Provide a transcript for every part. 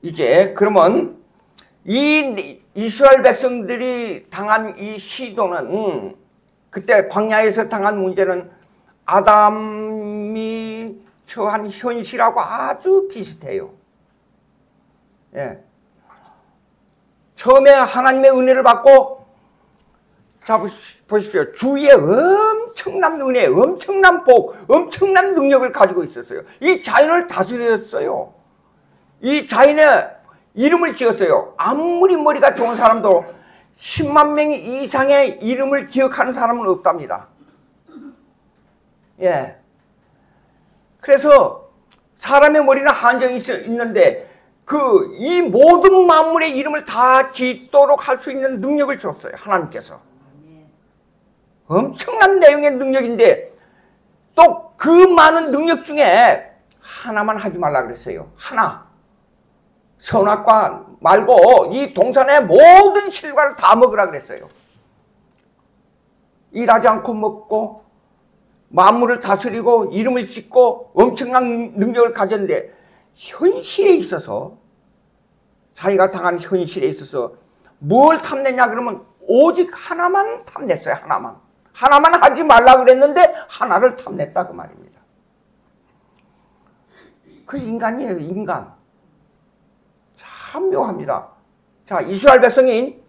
이제 그러면 이 이스라엘 백성들이 당한 이 시도는, 그때 광야에서 당한 문제는 아담이 처한 현실하고 아주 비슷해요. 예. 처음에 하나님의 은혜를 받고, 자 보십시오. 주위에 엄청난 은혜, 엄청난 복, 엄청난 능력을 가지고 있었어요. 이 자연을 다스렸어요. 이 자연의 이름을 지었어요. 아무리 머리가 좋은 사람도 10만 명 이상의 이름을 기억하는 사람은 없답니다. 예. 그래서 사람의 머리는 한정이 있는데 이 모든 만물의 이름을 다 짓도록 할 수 있는 능력을 줬어요. 하나님께서. 엄청난 내용의 능력인데 또 그 많은 능력 중에 하나만 하지 말라 그랬어요. 하나. 선악과 말고 이 동산의 모든 실과를 다 먹으라 그랬어요. 일하지 않고 먹고 만물을 다스리고 이름을 짓고 엄청난 능력을 가졌는데 현실에 있어서, 자기가 당한 현실에 있어서 뭘 탐냈냐 그러면 오직 하나만 탐냈어요. 하나만 하지 말라 그랬는데 하나를 탐냈다 그 말입니다. 그 인간이에요. 인간. 참 묘합니다. 자, 이스라엘 백성이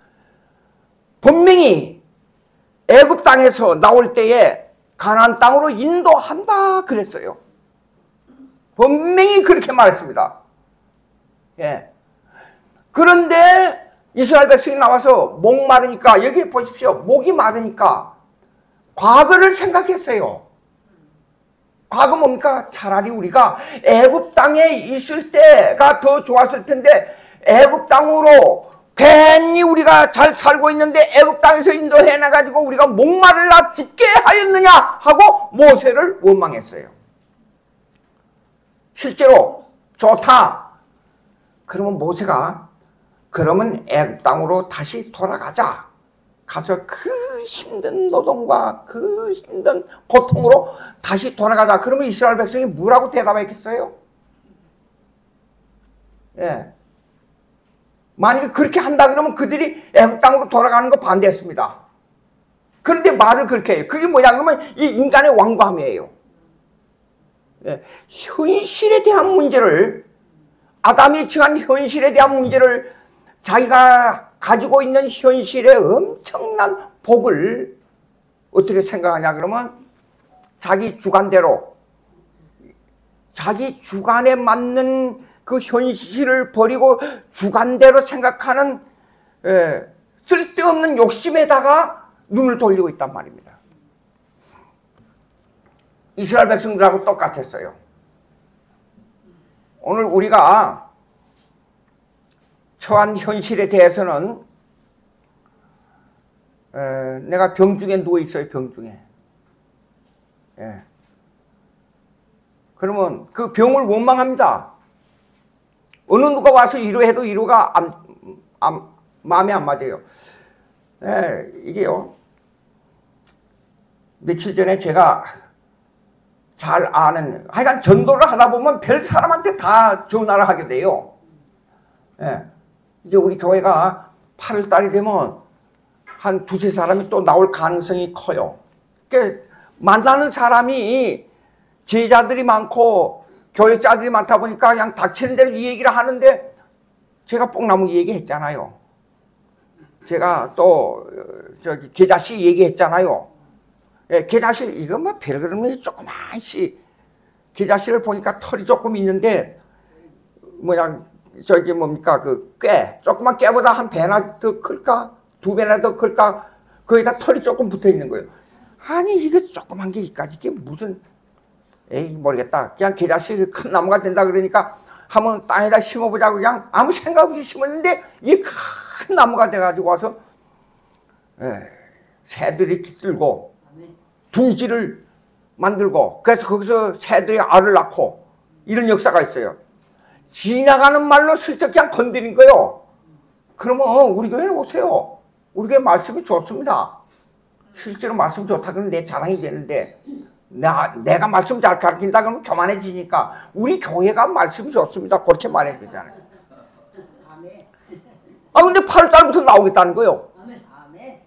분명히 애굽 땅에서 나올 때에 가나안 땅으로 인도한다 그랬어요. 분명히 그렇게 말했습니다. 예. 그런데 이스라엘 백성이 나와서 목 마르니까, 여기 보십시오. 목이 마르니까 과거를 생각했어요. 과거 뭡니까? 차라리 우리가 애굽 땅에 있을 때가 더 좋았을 텐데 애굽 땅으로 괜히 우리가 잘 살고 있는데 애굽 땅에서 인도해 나가지고 우리가 목마르라 죽게 하였느냐 하고 모세를 원망했어요. 실제로 좋다. 그러면 모세가 그러면 애굽 땅으로 다시 돌아가자. 가서 그 힘든 노동과 그 힘든 고통으로 다시 돌아가자. 그러면 이스라엘 백성이 뭐라고 대답했겠어요? 예. 만약에 그렇게 한다 그러면 그들이 애굽 땅으로 돌아가는 거 반대했습니다. 그런데 말을 그렇게 해요. 그게 뭐냐 그러면 이 인간의 완고함이에요. 예. 현실에 대한 문제를, 아담이 처한 현실에 대한 문제를, 자기가 가지고 있는 현실의 엄청난 복을 어떻게 생각하냐 그러면 자기 주관대로, 자기 주관에 맞는 그 현실을 버리고 주관대로 생각하는 쓸데없는 욕심에다가 눈을 돌리고 있단 말입니다. 이스라엘 백성들하고 똑같았어요. 오늘 우리가 처한 현실에 대해서는 내가 병중에 누워있어요. 병중에. 예. 그러면 그 병을 원망합니다. 어느 누가 와서 위로해도 위로가 마음에 안 맞아요. 예, 이게요. 며칠 전에 제가 잘 아는, 하여간 전도를 하다 보면 별 사람한테 다 전화를 하게 돼요. 예. 이제 우리 교회가 8월 달이 되면 한 두세 사람이 또 나올 가능성이 커요. 그러니까 만나는 사람이 제자들이 많고 교육자들이 많다 보니까 그냥 닥치는 대로 이 얘기를 하는데, 제가 뽕나무 얘기했잖아요. 제가 또 저기 계자씨 얘기했잖아요. 예, 계자씨 이거 뭐 별그릇이 조그만시, 계자씨를 보니까 털이 조금 있는데 뭐냐 저기 뭡니까 그 꽤, 조그만 깨보다 한 배나 더 클까? 두 배나 더 클까? 거기다 털이 조금 붙어 있는 거예요. 아니 이거 조그만 게 이까지 이게 무슨, 에이 모르겠다. 그냥 계자씨 큰 나무가 된다 그러니까 한번 땅에다 심어보자고 그냥 아무 생각 없이 심었는데 이 큰 나무가 돼가지고 와서 새들이 깃들고 둥지를 만들고, 그래서 거기서 새들이 알을 낳고 이런 역사가 있어요. 지나가는 말로 슬쩍 그냥 건드린 거예요. 그러면 우리 교회에 오세요. 우리 교회 말씀이 좋습니다. 실제로 말씀 좋다 그러면 내 자랑이 되는데, 내가 말씀 잘 가르친다 그러면 교만해지니까 우리 교회가 말씀이 좋습니다. 그렇게 말해야 되잖아요. 아, 근데 8월달부터 나오겠다는 거요. 아멘.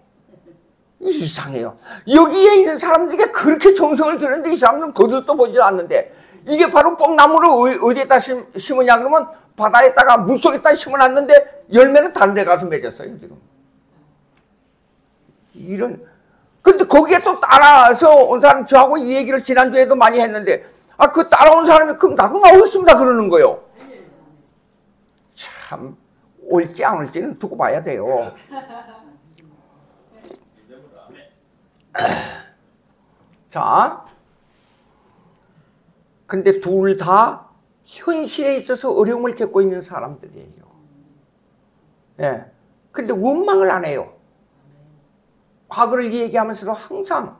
이상해요. 여기에 있는 사람들에게 그렇게 정성을 들였는데 이 사람들은 거들떠 보지도 않는데, 이게 바로 뽕나무를 어디에다 심으냐 그러면 바다에다가 물속에다 심어놨는데 열매는 다른 데 가서 맺었어요 지금. 근데 거기에 또 따라서 온 사람, 저하고 이 얘기를 지난주에도 많이 했는데, 아, 그 따라온 사람이 그럼 나도 나오겠습니다 그러는 거요. 참, 올지 안 올지는 두고 봐야 돼요. 자, 근데 둘 다 현실에 있어서 어려움을 겪고 있는 사람들이에요. 예. 근데 원망을 안 해요. 과거를 얘기하면서도 항상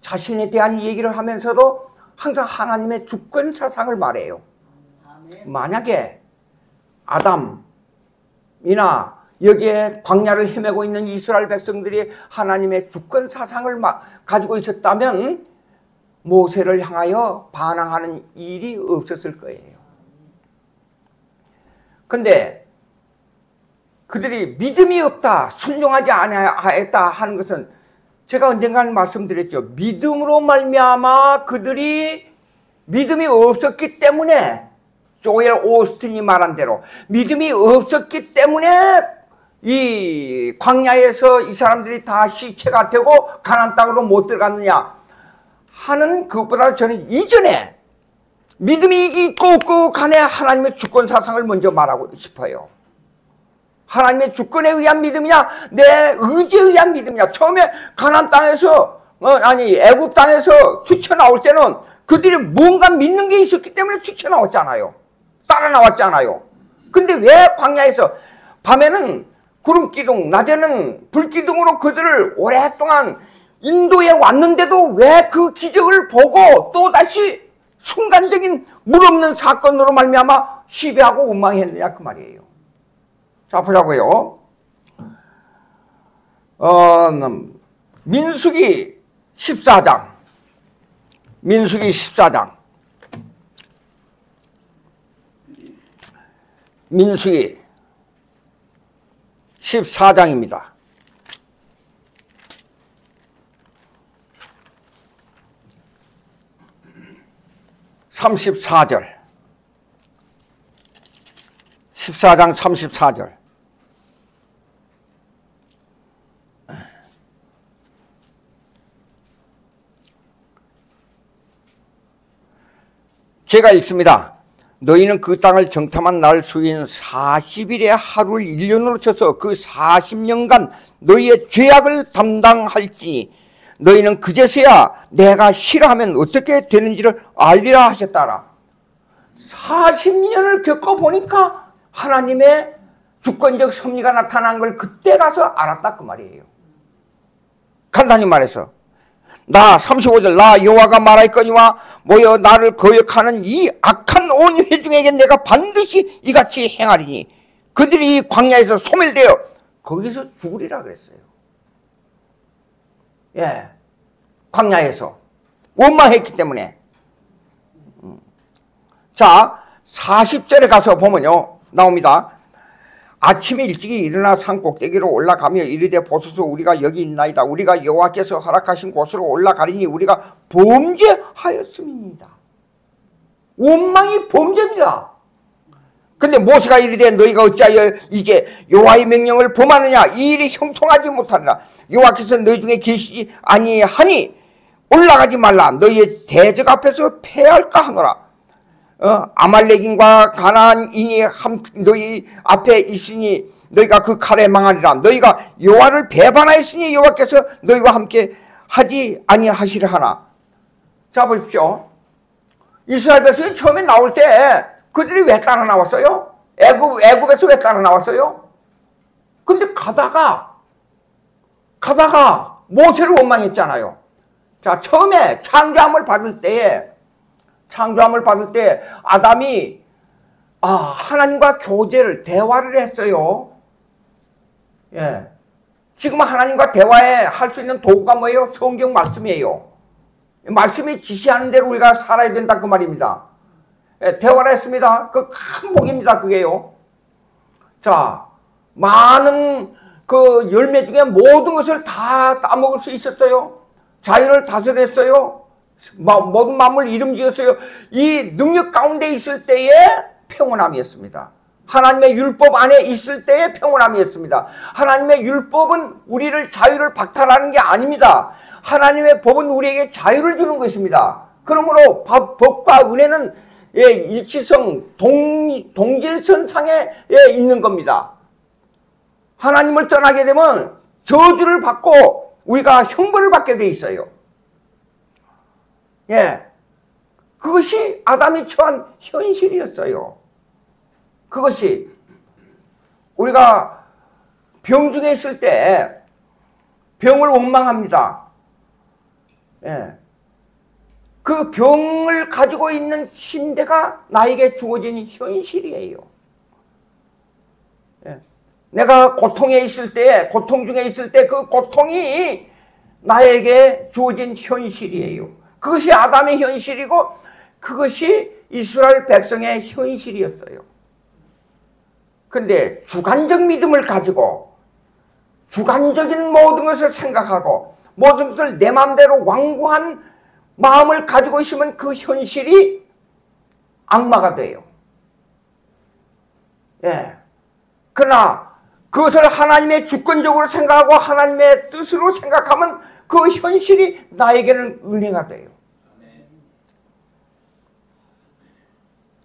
자신에 대한 얘기를 하면서도 항상 하나님의 주권 사상을 말해요. 만약에 아담이나 여기에 광야를 헤매고 있는 이스라엘 백성들이 하나님의 주권 사상을 가지고 있었다면 모세를 향하여 반항하는 일이 없었을 거예요. 근데 그들이 믿음이 없다, 순종하지 않았다 하는 것은 제가 언젠가는 말씀드렸죠. 믿음으로 말미암아 그들이 믿음이 없었기 때문에, 조엘 오스틴이 말한 대로 믿음이 없었기 때문에 이 광야에서 이 사람들이 다 시체가 되고 가나안 땅으로 못 들어갔느냐 하는, 그것보다 저는 이전에 믿음이 있고 없고 간에 하나님의 주권 사상을 먼저 말하고 싶어요. 하나님의 주권에 의한 믿음이냐, 내 의지에 의한 믿음이냐. 처음에 가나안 땅에서 애굽 땅에서 튀쳐나올 때는 그들이 뭔가 믿는 게 있었기 때문에 튀쳐나왔잖아요. 따라 나왔잖아요. 근데 왜 광야에서 밤에는 구름기둥, 낮에는 불기둥으로 그들을 오랫동안 인도에 왔는데도 왜 그 기적을 보고 또다시 순간적인 물 없는 사건으로 말미암아 시비하고 원망했느냐 그 말이에요. 자, 보자고요. 민수기 14장. 민수기 14장. 민수기 14장입니다. (34절) 14장 34절. 제가 읽습니다. 너희는 그 땅을 정탐한 날 수인 40일의 하루를 1년으로 쳐서 그 40년간 너희의 죄악을 담당할지니 너희는 그제서야 내가 싫어하면 어떻게 되는지를 알리라 하셨다라. 40년을 겪어보니까 하나님의 주권적 섭리가 나타난 걸 그때 가서 알았다 그 말이에요. 간단히 말해서 나 35절 나 여호와가 말하였거니와 모여 나를 거역하는 이 악한 온 회중에게 내가 반드시 이같이 행하리니 그들이 이 광야에서 소멸되어 거기서 죽으리라 그랬어요. 예, 광야에서 원망했기 때문에. 자, 40절에 가서 보면요 나옵니다. 아침에 일찍이 일어나 산 꼭대기로 올라가며 이르되 보소서 우리가 여기 있나이다. 우리가 여호와께서 허락하신 곳으로 올라가리니 우리가 범죄하였음이니이다. 원망이 범죄입니다. 근데 모세가 이르되 너희가 어찌하여 이제 여호와의 명령을 범하느냐. 이 일이 형통하지 못하리라. 여호와께서 너희 중에 계시지 아니하니 올라가지 말라. 너희의 대적 앞에서 패할까 하노라. 아말렉인과 가나안인이 너희 앞에 있으니 너희가 그 칼에 망하리라. 너희가 여호와를 배반하였으니 여호와께서 너희와 함께 하지 아니하시려 하나. 자, 보십시오. 이스라엘 백성이 처음에 나올 때 그들이 왜 따라 나왔어요? 애굽에서 왜 따라 나왔어요? 근데 가다가 모세를 원망했잖아요. 자, 처음에 창조함을 받을 때 아담이 하나님과 교제를 했어요. 예. 지금 하나님과 대화할 수 있는 도구가 뭐예요? 성경 말씀이에요. 말씀이 지시하는 대로 우리가 살아야 된다 그 말입니다. 예, 대화를 했습니다. 그 큰 복입니다. 그게요. 자, 많은 그 열매 중에 모든 것을 다 따먹을 수 있었어요. 자연을 다스렸어요. 모든 만물 이름 지었어요. 이 능력 가운데 있을 때에 평온함이었습니다. 하나님의 율법 안에 있을 때의 평온함이었습니다. 하나님의 율법은 우리를 자유를 박탈하는 게 아닙니다. 하나님의 법은 우리에게 자유를 주는 것입니다. 그러므로 법과 은혜는 일치성, 동질선상에 있는 겁니다. 하나님을 떠나게 되면 저주를 받고 우리가 형벌을 받게 돼 있어요. 예, 그것이 아담이 처한 현실이었어요. 그것이 우리가 병중에 있을 때 병을 원망합니다. 예, 그 병을 가지고 있는 침대가 나에게 주어진 현실이에요. 예, 내가 고통에 있을 때, 고통 중에 있을 때 그 고통이 나에게 주어진 현실이에요. 그것이 아담의 현실이고 그것이 이스라엘 백성의 현실이었어요. 근데 주관적 믿음을 가지고 주관적인 모든 것을 생각하고 모든 것을 내 마음대로 완고한 마음을 가지고 있으면 그 현실이 악마가 돼요. 예. 그러나 그것을 하나님의 주권적으로 생각하고 하나님의 뜻으로 생각하면 그 현실이 나에게는 은혜가 돼요.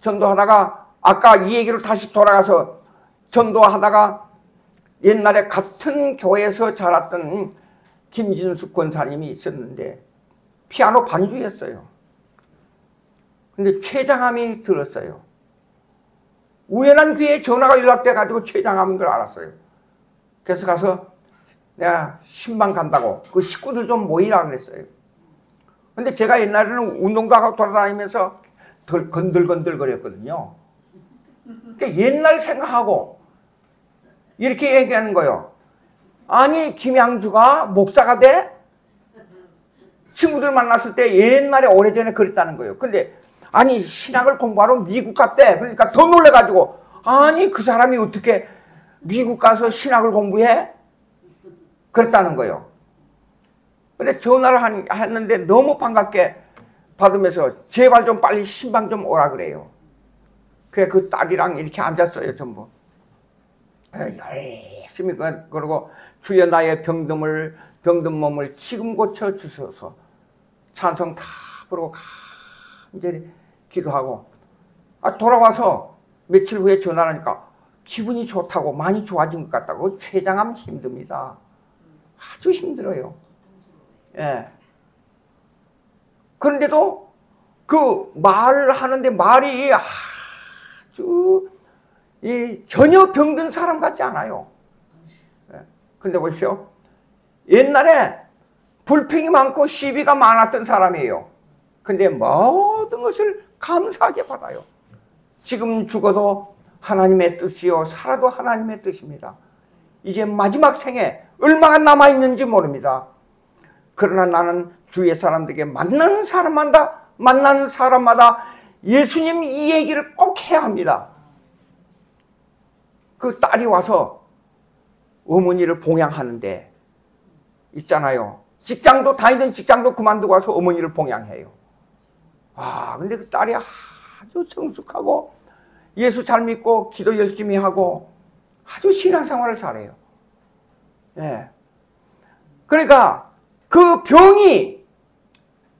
전도하다가 아까 이 얘기로 다시 돌아가서 전도하다가 옛날에 같은 교회에서 자랐던 김진숙 권사님이 있었는데 피아노 반주였어요. 근데 췌장암이 들었어요. 우연한 기회에 전화가 연락돼가지고 췌장암인 걸 알았어요. 그래서 가서 내가 신방 간다고 그 식구들 좀 모이라 그랬어요. 근데 제가 옛날에는 운동도 하고 돌아다니면서 건들건들 거렸거든요. 그러니까 옛날 생각하고 이렇게 얘기하는 거예요. 아니 김양주가 목사가 돼? 친구들 만났을 때 옛날에 오래전에 그랬다는 거예요. 근데 아니 신학을 공부하러 미국 갔대. 그러니까 더 놀래가지고 아니 그 사람이 어떻게 미국 가서 신학을 공부해? 그랬다는 거예요. 근데 전화를 했는데 너무 반갑게 받으면서 제발 좀 빨리 신방 좀 오라 그래요. 그래 그 딸이랑 이렇게 앉았어요. 전부 열심히 그러고 주여 나의 병든 몸을 지금 고쳐주셔서 찬송 다 부르고 간절히 기도하고 돌아와서 며칠 후에 전화를 하니까 기분이 좋다고 많이 좋아진 것 같다고. 췌장암 힘듭니다. 아주 힘들어요. 예. 그런데도 그 말을 하는데 말이 아주 전혀 병든 사람 같지 않아요. 예. 근데 보십시오. 옛날에 불평이 많고 시비가 많았던 사람이에요. 근데 모든 것을 감사하게 받아요. 지금 죽어도 하나님의 뜻이요 살아도 하나님의 뜻입니다. 이제 마지막 생에 얼마가 남아있는지 모릅니다. 그러나 나는 주위의 사람들에게 만나는 사람마다 예수님 이 얘기를 꼭 해야 합니다. 그 딸이 와서 어머니를 봉양하는데 있잖아요. 직장도 다니던 직장도 그만두고 와서 어머니를 봉양해요. 근데 그 딸이 아주 성숙하고 예수 잘 믿고 기도 열심히 하고 아주 신앙생활을 잘해요. 예. 그러니까 그 병이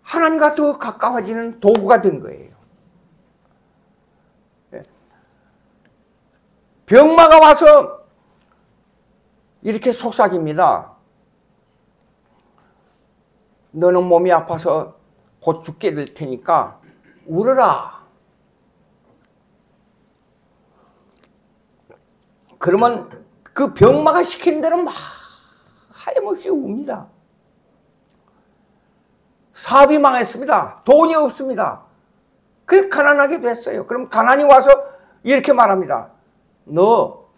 하나님과 더 가까워지는 도구가 된 거예요. 예. 병마가 와서 이렇게 속삭입니다. 너는 몸이 아파서 곧 죽게 될 테니까 울어라. 그러면 그 병마가 시킨 대로 막 하염없이 웁니다. 사업이 망했습니다. 돈이 없습니다. 그게 가난하게 됐어요. 그럼 가난이 와서 이렇게 말합니다. 너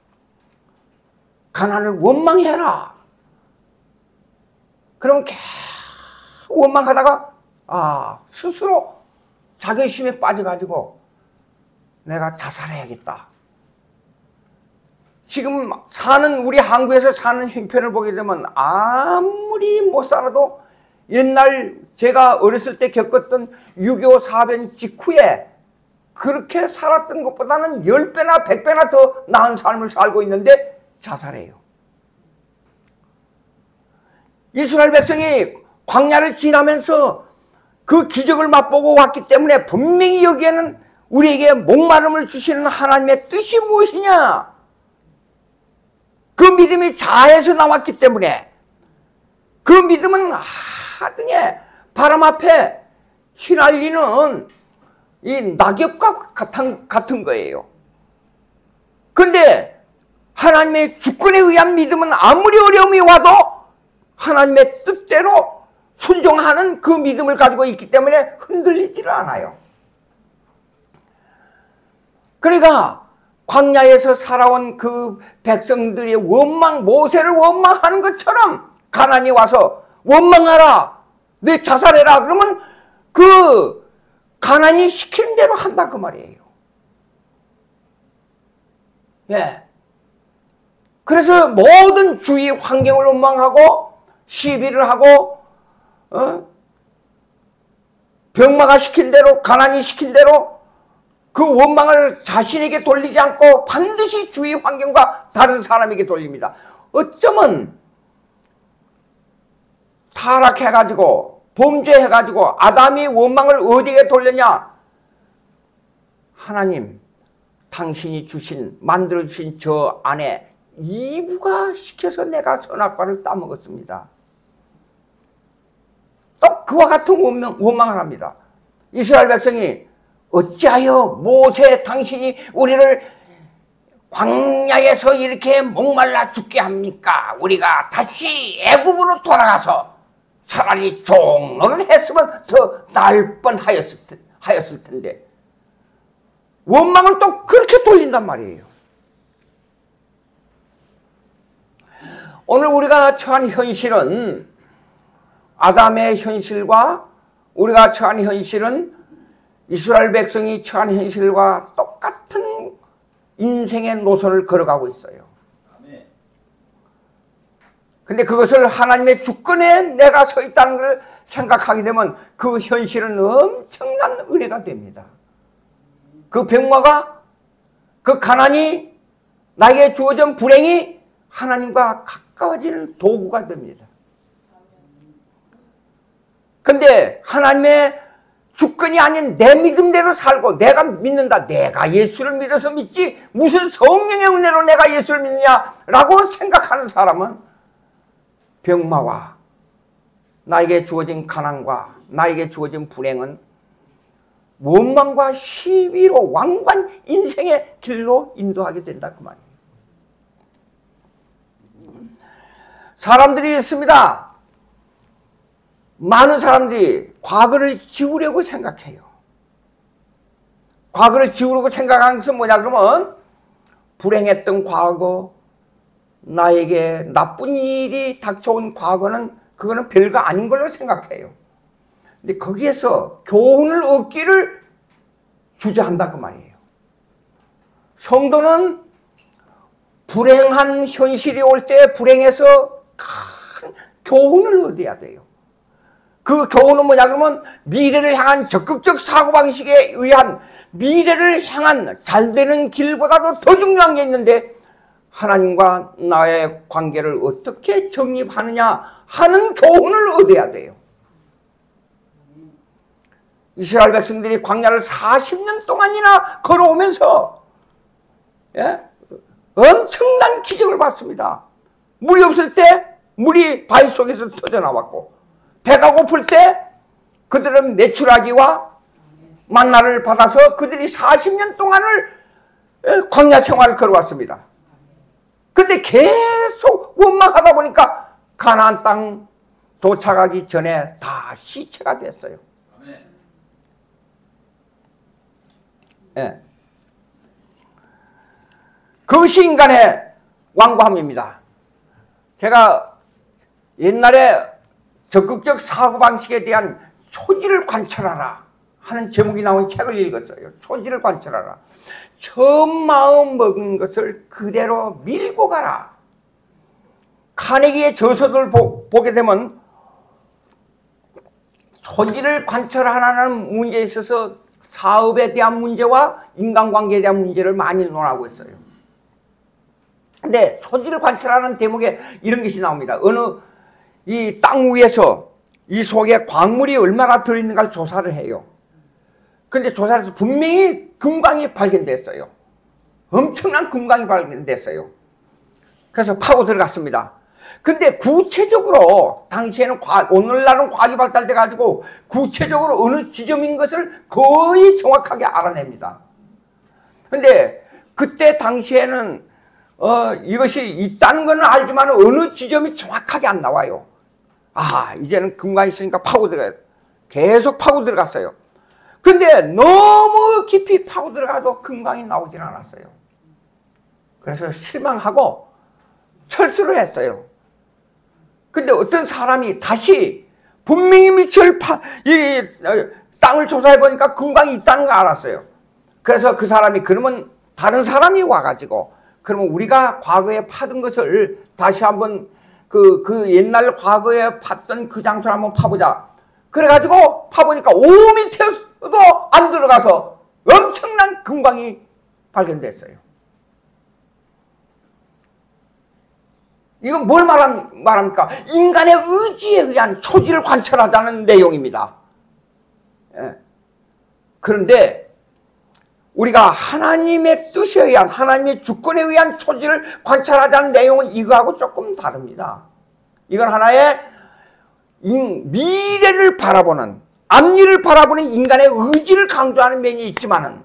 가난을 원망해라. 그럼 계속 원망하다가 스스로 자존심에 빠져가지고 내가 자살해야겠다. 지금 사는 우리 한국에서 사는 형편을 보게 되면 아무리 못 살아도 옛날 제가 어렸을 때 겪었던 6.25 사변 직후에 그렇게 살았던 것보다는 10배나 100배나 더 나은 삶을 살고 있는데 자살해요. 이스라엘 백성이 광야를 지나면서 그 기적을 맛보고 왔기 때문에 분명히 여기에는 우리에게 목마름을 주시는 하나님의 뜻이 무엇이냐? 그 믿음이 자아에서 나왔기 때문에 그 믿음은 하등에 바람 앞에 휘날리는 이 낙엽과 같은 거예요. 그런데 하나님의 주권에 의한 믿음은 아무리 어려움이 와도 하나님의 뜻대로 순종하는 그 믿음을 가지고 있기 때문에 흔들리지를 않아요. 그러니까 광야에서 살아온 그 백성들이 모세를 원망하는 것처럼 가나안이 와서 원망하라, 내 자살해라 그러면 그 가나안이 시키는 대로 한다 그 말이에요. 예. 그래서 모든 주위 환경을 원망하고 시비를 하고 병마가 시킨 대로 가나안이 시킨 대로 그 원망을 자신에게 돌리지 않고 반드시 주위 환경과 다른 사람에게 돌립니다. 어쩌면 타락해가지고 범죄해가지고 아담이 원망을 어디에 돌렸냐? 하나님, 당신이 만들어주신 저 안에 이브가 시켜서 내가 선악과를 따먹었습니다. 또 그와 같은 원망을 합니다. 이스라엘 백성이 어찌하여 모세 당신이 우리를 광야에서 이렇게 목말라 죽게 합니까? 우리가 다시 애굽으로 돌아가서 차라리 종로를 했으면 더 나을 뻔하였을 텐데 원망을 또 그렇게 돌린단 말이에요. 오늘 우리가 처한 현실은 아담의 현실과 우리가 처한 현실은 이스라엘 백성이 처한 현실과 똑같은 인생의 노선을 걸어가고 있어요. 근데 그것을 하나님의 주권에 내가 서 있다는 걸 생각하게 되면 그 현실은 엄청난 은혜가 됩니다. 그 병마가, 그 가난이, 나에게 주어진 불행이 하나님과 가까워지는 도구가 됩니다. 근데 하나님의 주권이 아닌 내 믿음대로 살고 내가 믿는다. 내가 예수를 믿어서 믿지 무슨 성령의 은혜로 내가 예수를 믿느냐라고 생각하는 사람은 병마와 나에게 주어진 가난과 나에게 주어진 불행은 원망과 시비로 왕관 인생의 길로 인도하게 된다 그 말이에요. 사람들이 있습니다. 많은 사람들이 과거를 지우려고 생각해요. 과거를 지우려고 생각하는 것은 뭐냐 그러면 불행했던 과거, 나에게 나쁜 일이 닥쳐온 과거는 그거는 별거 아닌 걸로 생각해요. 근데 거기에서 교훈을 얻기를 주저한다 그 말이에요. 성도는 불행한 현실이 올 때 불행해서 큰 교훈을 얻어야 돼요. 그 교훈은 뭐냐 그러면 미래를 향한 적극적 사고방식에 의한 미래를 향한 잘되는 길보다도 더 중요한 게 있는데 하나님과 나의 관계를 어떻게 정립하느냐 하는 교훈을 얻어야 돼요. 이스라엘 백성들이 광야를 40년 동안이나 걸어오면서 엄청난 기적을 봤습니다. 물이 없을 때 물이 바위 속에서 터져나왔고 배가 고플 때 그들은 메추라기와 만나를 받아서 그들이 40년 동안을 광야 생활을 걸어왔습니다. 근데 계속 원망하다 보니까 가나안 땅 도착하기 전에 다 시체가 됐어요. 예. 그것이 인간의 완고함입니다. 제가 옛날에 적극적 사고방식에 대한 초지를 관철하라 하는 제목이 나온 책을 읽었어요. 소질을 관찰하라. 처음 마음 먹은 것을 그대로 밀고 가라. 카네기의 저서를 보게 되면 소질을 관찰하라는 문제에 있어서 사업에 대한 문제와 인간관계에 대한 문제를 많이 논하고 있어요. 근데 소질을 관찰하는 대목에 이런 것이 나옵니다. 어느 이 땅 위에서 이 속에 광물이 얼마나 들어있는가를 조사를 해요. 근데 조사를 해서 분명히 금광이 발견됐어요. 엄청난 금광이 발견됐어요. 그래서 파고 들어갔습니다. 근데 구체적으로 당시에는 오늘날은 과학이 발달돼 가지고 구체적으로 어느 지점인 것을 거의 정확하게 알아냅니다. 근데 그때 당시에는 이것이 있다는 건 알지만 어느 지점이 정확하게 안 나와요. 아, 이제는 금광이 있으니까 파고 들어가야 돼. 계속 파고 들어갔어요. 근데 너무 깊이 파고 들어가도 금광이 나오질 않았어요. 그래서 실망하고 철수를 했어요. 근데 어떤 사람이 다시 분명히 땅을 조사해 보니까 금광이 있다는 걸 알았어요. 그래서 그 사람이 그러면 다른 사람이 와가지고 그러면 우리가 과거에 파던 것을 다시 한번 그 옛날 과거에 팠던 그 장소를 한번 파보자. 그래가지고 파보니까 5m에서도 안 들어가서 엄청난 금광이 발견됐어요. 이건 뭘 말합니까? 인간의 의지에 의한 소질을 관찰하자는 내용입니다. 예. 그런데 우리가 하나님의 뜻에 의한, 하나님의 주권에 의한 소질을 관찰하자는 내용은 이거하고 조금 다릅니다. 이건 하나의 미래를 바라보는, 앞일을 바라보는 인간의 의지를 강조하는 면이 있지만은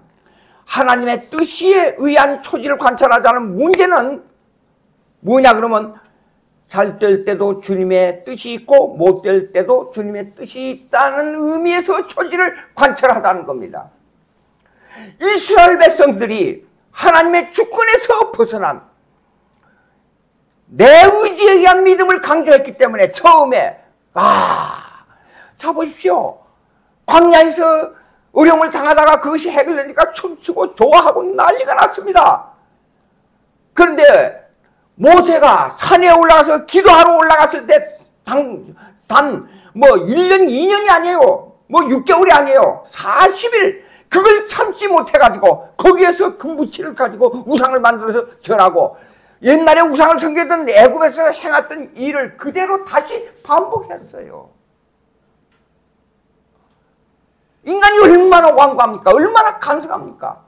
하나님의 뜻에 의한 소질을 관찰하자는 문제는 뭐냐 그러면 잘 될 때도 주님의 뜻이 있고 못 될 때도 주님의 뜻이 있다는 의미에서 소질을 관찰하자는 겁니다. 이스라엘 백성들이 하나님의 주권에서 벗어난 내 의지에 의한 믿음을 강조했기 때문에 처음에 자 보십시오. 광야에서 어려움을 당하다가 그것이 해결되니까 춤추고 좋아하고 난리가 났습니다. 그런데 모세가 산에 올라가서 기도하러 올라갔을 때 단 1년, 2년이 아니에요. 6개월이 아니에요. 40일 그걸 참지 못해가지고 거기에서 금부치를 가지고 우상을 만들어서 절하고 옛날에 우상을 섬기던 애굽에서 행했던 일을 그대로 다시 반복했어요. 인간이 얼마나 완고합니까? 얼마나 간섭합니까?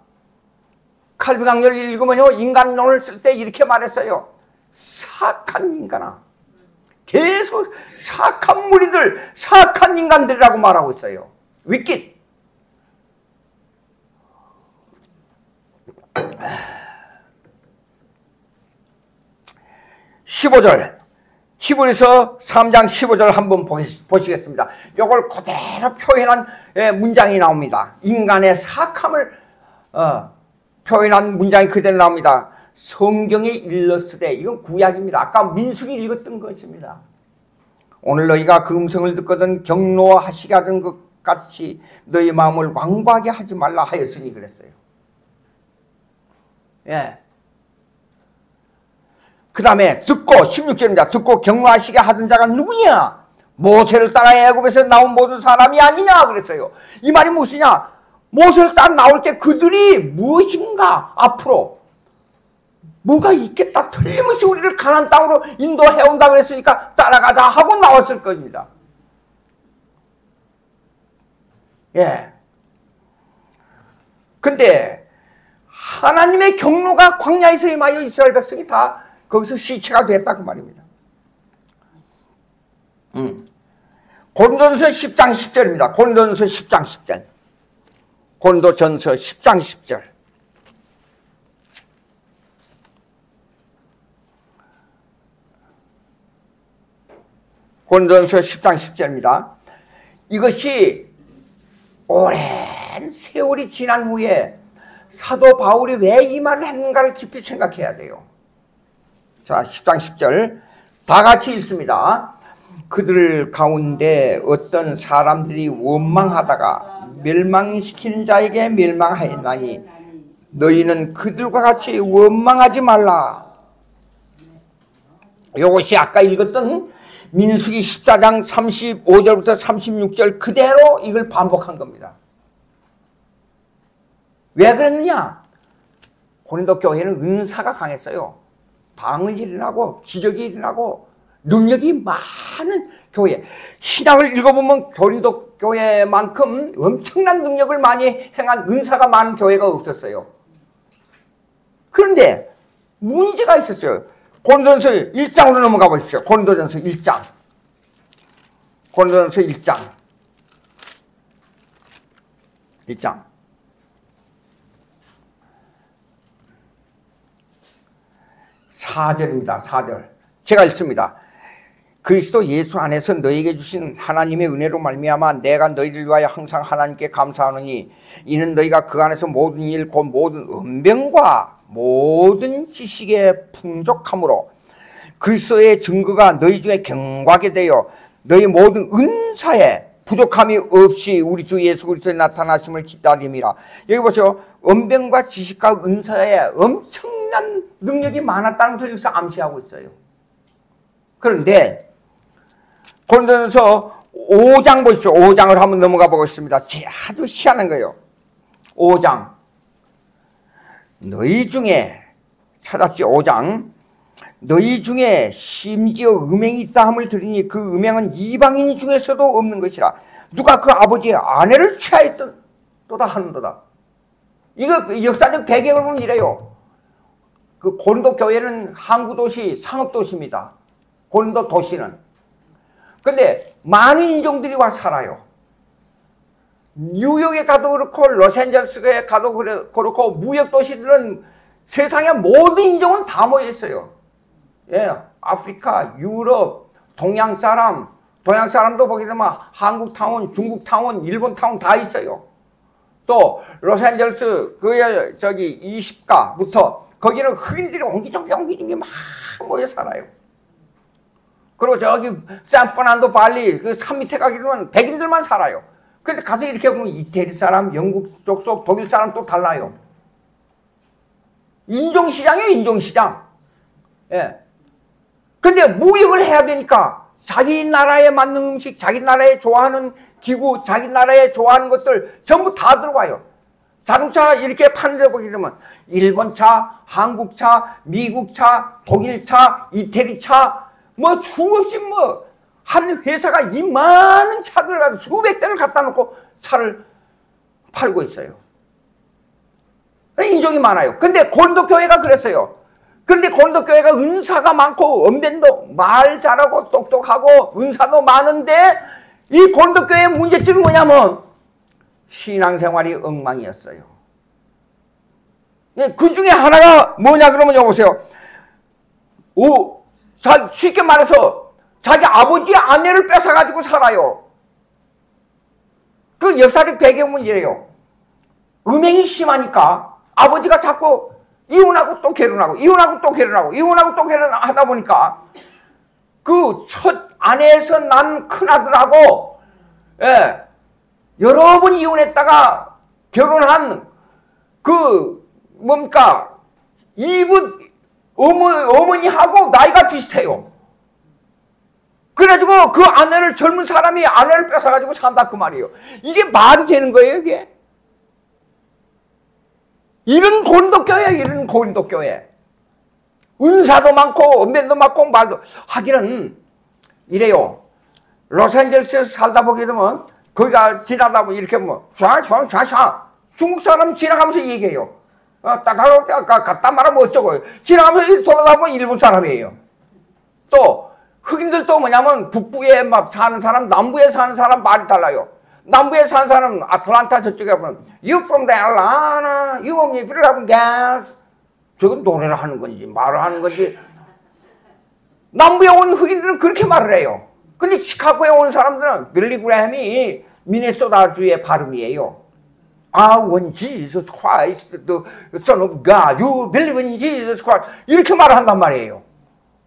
칼빈 강요를 읽으면요, 인간론을 쓸 때 이렇게 말했어요. 사악한 인간아. 계속 사악한 무리들, 사악한 인간들이라고 말하고 있어요. wicked. 15절 히브리서 3장 15절 한번 보시겠습니다. 이걸 그대로 표현한 문장이 나옵니다. 인간의 사악함을 표현한 문장이 그대로 나옵니다. 성경에 일렀으되, 이건 구약입니다. 아까 민수기 읽었던 것입니다. 오늘 너희가 그 음성을 듣거든 경노하시게 하던 것 같이 너희 마음을 완고하게 하지 말라 하였으니 그랬어요. 예. 그 다음에 듣고 16절입니다. 듣고 경노하시게 하던 자가 누구냐? 모세를 따라 애굽에서 나온 모든 사람이 아니냐 그랬어요. 이 말이 무엇이냐? 모세를 따라 나올 때 그들이 무엇인가 앞으로 뭐가 있겠다. 틀림없이 우리를 가나안 땅으로 인도해온다 그랬으니까 따라가자 하고 나왔을 겁니다. 예. 근데 하나님의 경로가 광야에서 임하여 이스라엘 백성이 다 거기서 시체가 됐다 그 말입니다. 고린도전서 10장 10절입니다. 고린도전서 10장 10절. 고린도전서 10장 10절. 고린도전서 10장 10절입니다. 이것이 오랜 세월이 지난 후에 사도 바울이 왜 이 말을 했는가를 깊이 생각해야 돼요. 자, 10장 10절 다 같이 읽습니다. 그들 가운데 어떤 사람들이 원망하다가 멸망시키는 자에게 멸망하였나니 너희는 그들과 같이 원망하지 말라. 이것이 아까 읽었던 민수기 14장 35절부터 36절 그대로 이걸 반복한 겁니다. 왜 그랬느냐? 고린도 교회는 은사가 강했어요. 방언이 일어나고 기적이 일어나고 능력이 많은 교회. 신약을 읽어보면 고린도 교회만큼 엄청난 능력을 많이 행한 은사가 많은 교회가 없었어요. 그런데 문제가 있었어요. 고린도전서 1장으로 넘어가 보십시오. 고린도전서 1장. 고린도전서 1장. 1장. 4절입니다. 4절. 제가 읽습니다. 그리스도 예수 안에서 너희에게 주신 하나님의 은혜로 말미암아 내가 너희를 위하여 항상 하나님께 감사하노니 이는 너희가 그 안에서 모든 일 곧 모든 은병과 모든 지식에 풍족함으로 그리스도의 증거가 너희 중에 경고하게 되어 너희 모든 은사에 부족함이 없이 우리 주 예수 그리스도의 나타나심을 기다림이라. 여기 보세요. 은병과 지식과 은사에 엄청난 능력이 많았다는 것을 여기서 암시하고 있어요. 그런데 고린도전서 5장 보십시오. 5장을 한번 넘어가 보겠습니다. 아주 희한한 거예요. 5장. 너희 중에 찾았지. 5장. 너희 중에 심지어 음행이 있다 함을 들으니 그 음행은 이방인 중에서도 없는 것이라. 누가 그 아버지의 아내를 취하였도다 하는도다. 이거 역사적 배경을 보면 이래요. 그 고린도 교회는 항구도시, 상업도시입니다. 고린도 도시는. 근데 많은 인종들이 와 살아요. 뉴욕에 가도 그렇고 로스앤젤레스에 가도 그렇고 무역도시들은 세상의 모든 인종은 다 모여 있어요. 예, 아프리카, 유럽, 동양 사람도 보게 되면 한국 타운, 중국 타운, 일본 타운 다 있어요. 또 로스앤젤레스 그 저기 20가부터 거기는 흑인들이 옹기종기 막 모여 살아요. 그리고 저기 샌프란도 발리 그 산 밑에 가게 되면 백인들만 살아요. 근데 가서 이렇게 보면 이태리 사람, 영국 족속, 독일 사람 또 달라요. 인종시장이에요, 인종시장. 예. 근데 무역을 해야 되니까 자기 나라에 맞는 음식, 자기 나라에 좋아하는 기구, 자기 나라에 좋아하는 것들 전부 다 들어와요. 자동차 이렇게 파는 데 보게 되면 일본 차, 한국 차, 미국 차, 독일 차, 이태리 차, 뭐 수없이 뭐 한 회사가 이 많은 차들을 가지고 수백 대를 갖다 놓고 차를 팔고 있어요. 인종이 많아요. 근데 고린도 교회가 그랬어요. 그런데 고린도 교회가 은사가 많고 언변도 말 잘하고 똑똑하고 은사도 많은데 이 고린도 교회의 문제점이 뭐냐면 신앙생활이 엉망이었어요. 그 중에 하나가 뭐냐 그러면 여보세요. 쉽게 말해서 자기 아버지의 아내를 뺏어가지고 살아요. 그 역사적 배경은 이래요. 음행이 심하니까 아버지가 자꾸 이혼하고 또 결혼하고 이혼하고 또 결혼하고 이혼하고 또 결혼하다 보니까 그 첫 아내에서 난 큰아들하고 여러 번 이혼했다가 결혼한 그 뭡니까 이브 어머니하고 나이가 비슷해요. 그래가지고 그 아내를 젊은 사람이 아내를 뺏어가지고 산다 그 말이에요. 이게 말이 되는 거예요 이게? 이런 고린도 교회예요. 이런 고린도 교회. 은사도 많고 언변도 많고 말도 하기는 이래요. 로스앤젤레스에서 살다 보게 되면 거기가 지나다 보면 이렇게 뭐 샤샤샤 중국 사람 지나가면서 얘기해요. 따가로 갖다 말하면 어쩌고 지나가면서 돌아다 보면 일본 사람이에요. 또 흑인들도 뭐냐면 북부에 막 사는 사람, 남부에 사는 사람 말이 달라요. 남부에 사는 사람 아틀란타 저쪽에 보면 You from the Atlanta, you only have gas. 저건 노래를 하는 건지 말을 하는 건지. 남부에 온 흑인들은 그렇게 말을 해요. 근데 시카고에 온 사람들은 빌리 그레햄이 미네소타주의 발음이에요. When Jesus Christ, the Son of God, you believe in Jesus Christ. 이렇게 말을 한단 말이에요.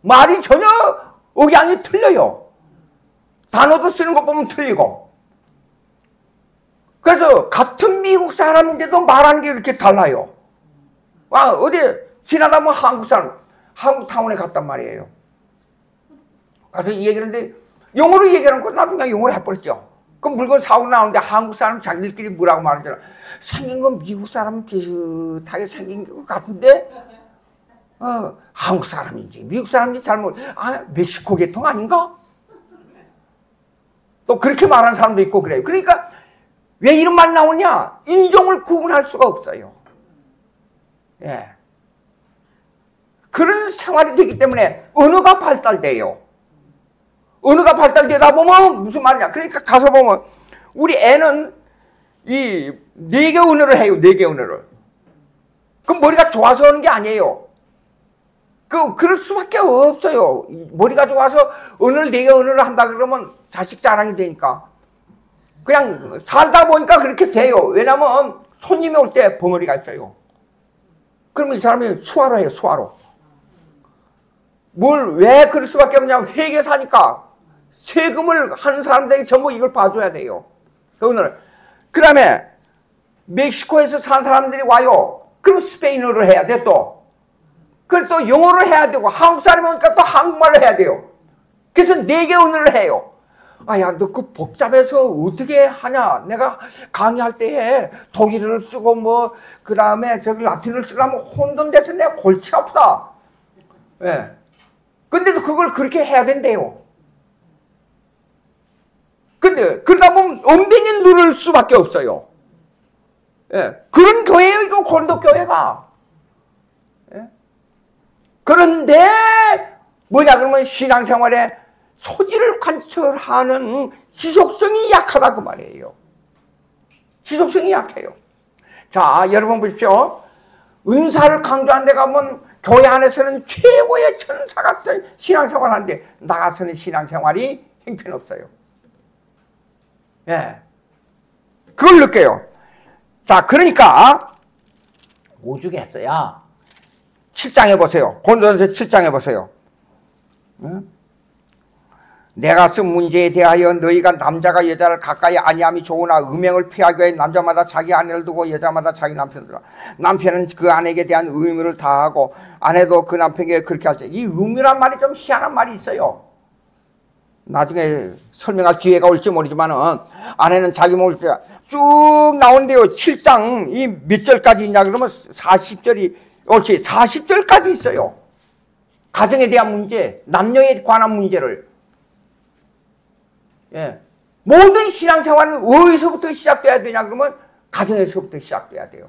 말이 전혀 억양이 틀려요. 단어도 쓰는 것 보면 틀리고. 그래서 같은 미국 사람인데도 말하는 게 이렇게 달라요. 어디 지나다 보면 한국 사람, 한국 타운에 갔단 말이에요. 그래서 이 얘기를 하는데 영어로 얘기하는 거 나도 그냥 영어로 해버렸죠. 그 물건 사고 나오는데 한국 사람 자기들끼리 뭐라고 말하잖아. 생긴 건 미국 사람 비슷하게 생긴 것 같은데 한국 사람인지 미국 사람인지 잘못 멕시코 계통 아닌가? 또 그렇게 말하는 사람도 있고 그래요. 그러니까 왜 이런 말 나오냐? 인종을 구분할 수가 없어요. 예. 그런 생활이 되기 때문에 언어가 발달돼요. 언어가 발달되다 보면 무슨 말이냐? 그러니까 가서 보면 우리 애는 이 4개 언어를 해요. 4개 언어를. 그럼 머리가 좋아서 하는 게 아니에요. 그럴 수밖에 없어요. 머리가 좋아서 언어를 4개 언어를 한다 그러면 자식 자랑이 되니까. 그냥 살다 보니까 그렇게 돼요. 왜냐면 손님이 올 때 벙어리가 있어요. 그러면 이 사람이 수화로 해요. 수화로. 왜 그럴 수밖에 없냐면 회계 사니까 세금을 하는 사람들이 전부 이걸 봐줘야 돼요. 그 다음에 멕시코에서 사는 사람들이 와요. 그럼 스페인어를 해야 돼 또. 그리고 또 영어를 해야 되고 한국 사람이 오니까 또 한국말을 해야 돼요. 그래서 4개 언어를 해요. 야, 너 그 복잡해서 어떻게 하냐? 내가 강의할 때에 독일어를 쓰고 그 다음에 저기 라틴어를 쓰려면 혼돈돼서 내가 골치 아프다. 예. 근데도 그걸 그렇게 해야 된대요. 근데 그러다 보면 엄연히 누를 수밖에 없어요. 예. 그런 교회예요, 이거 고린도 교회가. 예. 그런데 뭐냐 그러면 신앙생활에 소질을 관철하는 지속성이 약하다 그 말이에요. 지속성이 약해요. 자, 여러분 보십시오. 은사를 강조하는 데 가면 교회 안에서는 최고의 천사가 신앙생활을 하는데 나가서는 신앙생활이 형편없어요. 예. 그걸 느껴요. 자, 그러니까 오죽했어야 7장에 보세요. 고린도전서 7장에 보세요. 응? 내가 쓴 문제에 대하여 너희가 남자가 여자를 가까이 아니함이 좋으나 음행을 피하기 위해 남자마다 자기 아내를 두고 여자마다 자기 남편을 두라. 남편은 그 아내에게 대한 의무를 다하고 아내도 그 남편에게 그렇게 하죠. 이 의무란 말이 좀 희한한 말이 있어요. 나중에 설명할 기회가 올지 모르지만은 아내는 자기 몸을 쭉 나오는데요. 7장 이 몇 절까지 있냐 그러면 40절이 옳지 40절까지 있어요. 가정에 대한 문제, 남녀에 관한 문제를. 예. 모든 신앙생활은 어디서부터 시작돼야 되냐 그러면 가정에서부터 시작돼야 돼요.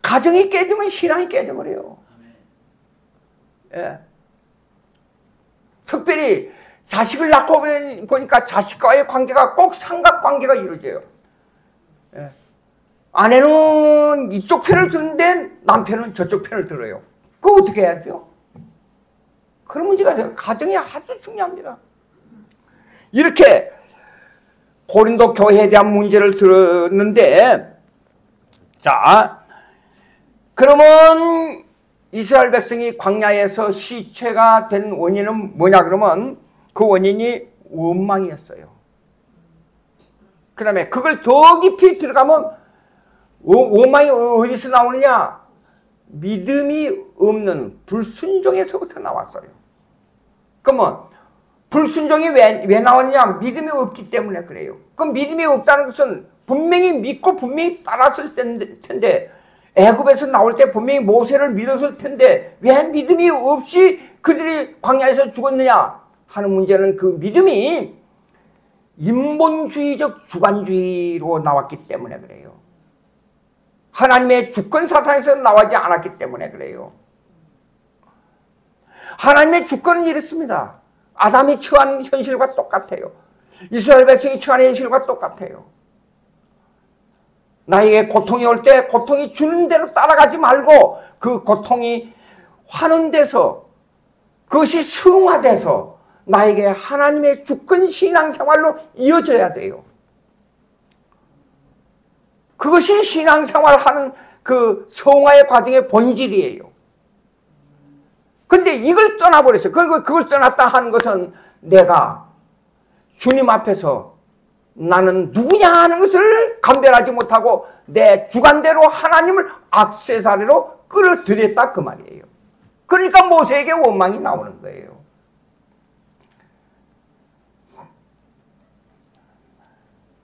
가정이 깨지면 신앙이 깨져버려요. 예. 특별히 자식을 낳고 보니까 자식과의 관계가 꼭 삼각관계가 이루어져요. 예. 아내는 이쪽 편을 드는데 남편은 저쪽 편을 들어요. 그거 어떻게 해야죠? 그런 문제가 있어요. 가정이 아주 중요합니다. 이렇게 고린도 교회에 대한 문제를 들었는데, 자, 그러면 이스라엘 백성이 광야에서 시체가 된 원인은 뭐냐 그러면 그 원인이 원망이었어요. 그 다음에 그걸 더 깊이 들어가면 원망이 어디서 나오느냐? 믿음이 없는 불순종에서부터 나왔어요. 그러면 불순종이 왜 나왔냐? 믿음이 없기 때문에 그래요. 그럼 믿음이 없다는 것은 분명히 믿고 분명히 따랐을 텐데 애굽에서 나올 때 분명히 모세를 믿었을 텐데 왜 믿음이 없이 그들이 광야에서 죽었느냐 하는 문제는 그 믿음이 인본주의적 주관주의로 나왔기 때문에 그래요. 하나님의 주권 사상에서 나오지 않았기 때문에 그래요. 하나님의 주권은 이렇습니다. 아담이 처한 현실과 똑같아요. 이스라엘 백성이 처한 현실과 똑같아요. 나에게 고통이 올 때 고통이 주는 대로 따라가지 말고 그 고통이 환원돼서 그것이 승화돼서 나에게 하나님의 주권 신앙생활로 이어져야 돼요. 그것이 신앙생활하는 그 성화의 과정의 본질이에요. 근데 이걸 떠나버렸어요. 그걸 떠났다 하는 것은 내가 주님 앞에서 나는 누구냐 하는 것을 감별하지 못하고 내 주관대로 하나님을 악세사리로 끌어들였다 그 말이에요. 그러니까 모세에게 원망이 나오는 거예요.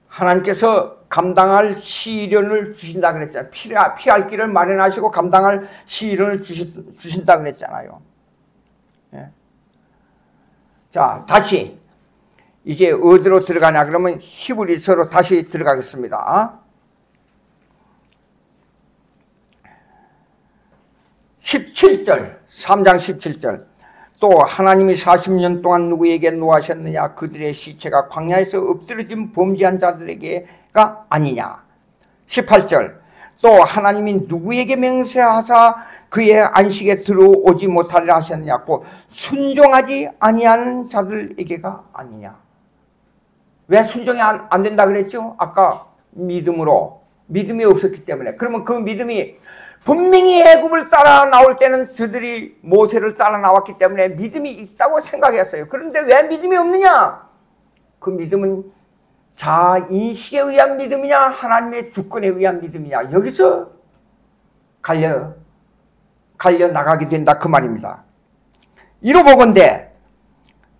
하나님께서 감당할 시련을 주신다 그랬잖아요. 피할 길을 마련하시고 감당할 시련을 주신다 그랬잖아요. 예. 자, 다시 이제 어디로 들어가냐 그러면 히브리서로 다시 들어가겠습니다. 17절, 3장 17절. 또 하나님이 40년 동안 누구에게 노하셨느냐? 그들의 시체가 광야에서 엎드러진 범죄한 자들에게가 아니냐? 18절. 또 하나님이 누구에게 맹세하사 그의 안식에 들어오지 못하리라 하셨느냐? 곧 순종하지 아니하는 자들에게가 아니냐? 왜 순종이 안 된다 그랬죠? 아까 믿음이 없었기 때문에. 그러면 그 믿음이 분명히 애굽을 따라 나올 때는 저들이 모세를 따라 나왔기 때문에 믿음이 있다고 생각했어요. 그런데 왜 믿음이 없느냐? 그 믿음은 자인식에 의한 믿음이냐 하나님의 주권에 의한 믿음이냐, 여기서 갈려 나가게 된다 그 말입니다. 이로보건대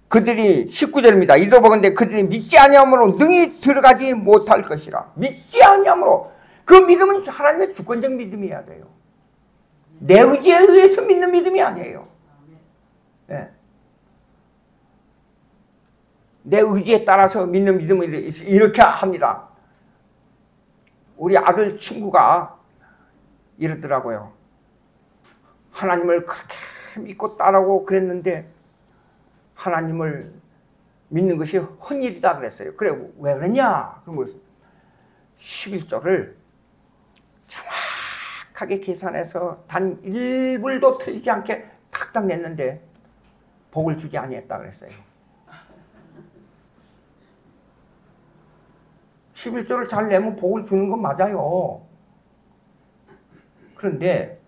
그들이 19절입니다. 이로보건대 그들이 믿지 아니함으로 능히 들어가지 못할 것이라. 믿지 아니함으로. 그 믿음은 하나님의 주권적 믿음이어야 돼요. 내 의지에 의해서 믿는 믿음이 아니에요. 네. 내 의지에 따라서 믿는 믿음을 이렇게 합니다. 우리 아들 친구가 이러더라고요. 하나님을 그렇게 믿고 따라오고 그랬는데 하나님을 믿는 것이 헛일이다 그랬어요. 그래, 왜 그러냐? 그런 거였어요. 11조를 정확하게 계산해서 단 1불도 틀리지 않게 탁탁 냈는데 복을 주지 아니했다 그랬어요. 11조를 잘 내면 복을 주는 건 맞아요. 그런데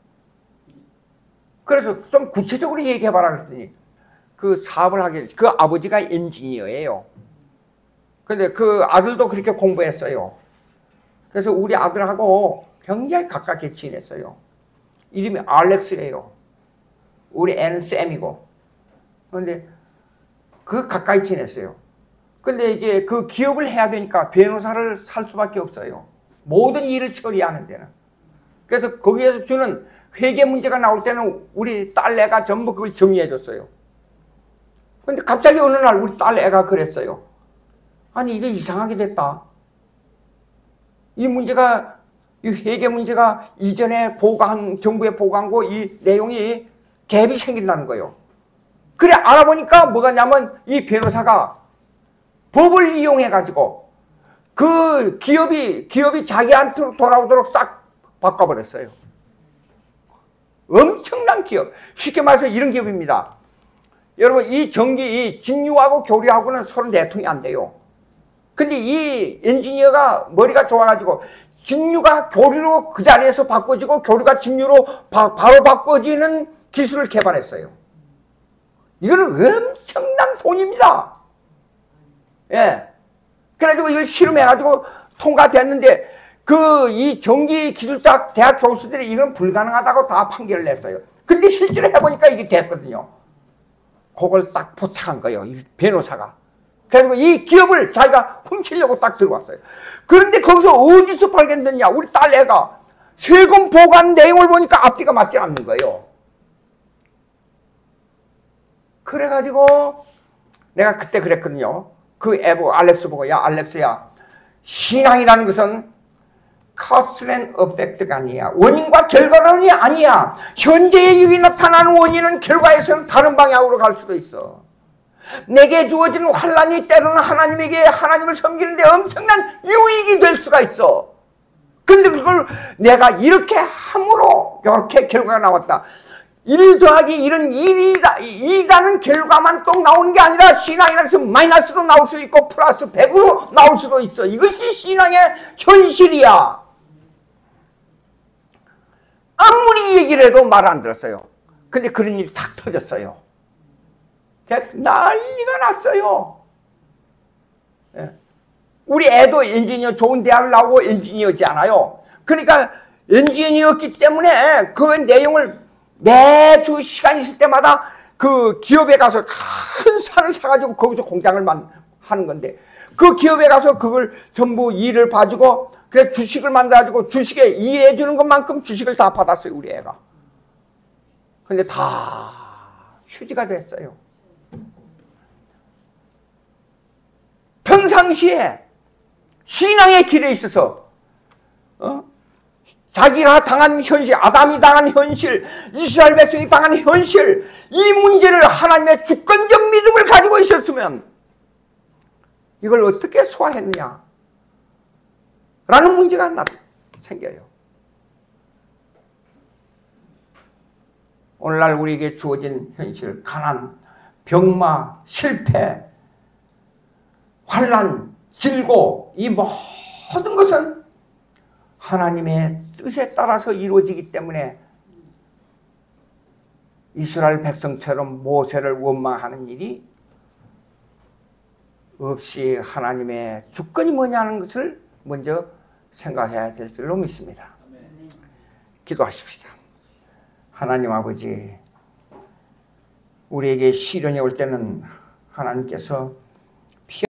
그래서 좀 구체적으로 얘기해봐라 그랬더니 그 사업을 하게, 그 아버지가 엔지니어예요. 근데 그 아들도 그렇게 공부했어요. 그래서 우리 아들하고 굉장히 가깝게 지냈어요. 이름이 알렉스래요. 우리 애는 샘이고. 그런데 그 가까이 지냈어요. 근데 이제 그 기업을 해야 되니까 변호사를 살 수밖에 없어요. 모든 일을 처리하는 데는. 그래서 거기에서 주는 회계 문제가 나올 때는 우리 딸애가 전부 그걸 정리해 줬어요. 근데 갑자기 어느 날 우리 딸애가 그랬어요. 아니, 이게 이상하게 됐다. 이 문제가, 이 회계 문제가 이전에 정부에 보고한 거 이 내용이 갭이 생긴다는 거예요. 그래, 알아보니까 뭐가 냐면 이 변호사가 법을 이용해가지고 그 기업이 자기한테로 돌아오도록 싹 바꿔버렸어요. 엄청난 기업. 쉽게 말해서 이런 기업입니다. 여러분, 이 직류하고 교류하고는 서로 내통이 안 돼요. 근데 이 엔지니어가 머리가 좋아가지고 직류가 교류로 그 자리에서 바꿔지고 교류가 직류로 바로 바꿔지는 기술을 개발했어요. 이거는 엄청난 손입니다. 예. 그래가지고 이걸 실험해가지고 통과됐는데 이 전기기술사 대학 교수들이 이건 불가능하다고 다 판결을 냈어요. 근데 실제로 해보니까 이게 됐거든요. 그걸 딱 포착한 거예요, 이 변호사가. 그래가지고 이 기업을 자기가 훔치려고 딱 들어왔어요. 그런데 거기서 어디서 발견됐냐? 우리 딸애가 세금 보관 내용을 보니까 앞뒤가 맞지 않는 거예요. 그래가지고 내가 그때 그랬거든요. 그 애 보고, 알렉스 보고, 야, 알렉스야, 신앙이라는 것은 cause and effect가 아니야. 원인과 결과론이 아니야. 현재의 유익이 나타나는 원인은 결과에서는 다른 방향으로 갈 수도 있어. 내게 주어진 환란이 때로는 하나님을 섬기는데 엄청난 유익이 될 수가 있어. 근데 그걸 내가 이렇게 함으로 이렇게 결과가 나왔다. 1 더하기 1은 2라는 결과만 또 나오는 게 아니라 신앙이라는 것은 마이너스로 나올 수 있고 플러스 100으로 나올 수도 있어. 이것이 신앙의 현실이야. 아무리 얘기를 해도 말 안 들었어요. 근데 그런 일이 탁 터졌어요. 난리가 났어요. 예. 우리 애도 엔지니어 좋은 대학을 나오고 엔지니어지 않아요. 그러니까 엔지니어였기 때문에 그 내용을 매주 시간 있을 때마다 그 기업에 가서 큰 산을 사가지고 거기서 공장을 하는 건데, 그 기업에 가서 그걸 전부 일을 봐주고 그래 주식을 만들어가지고 주식에 일해 주는 것만큼 주식을 다 받았어요, 우리 애가. 근데 다 휴지가 됐어요. 평상시에 신앙의 길에 있어서 자기가 당한 현실, 아담이 당한 현실, 이스라엘 백성이 당한 현실, 이 문제를 하나님의 주권적 믿음을 가지고 있었으면 이걸 어떻게 소화했느냐 라는 문제가 생겨요. 오늘날 우리에게 주어진 현실, 가난, 병마, 실패, 환난, 질고, 이 모든 것은 하나님의 뜻에 따라서 이루어지기 때문에 이스라엘 백성처럼 모세를 원망하는 일이 없이 하나님의 주권이 뭐냐는 것을 먼저 생각해야 될 줄로 믿습니다. 기도하십시다. 하나님 아버지, 우리에게 시련이 올 때는 하나님께서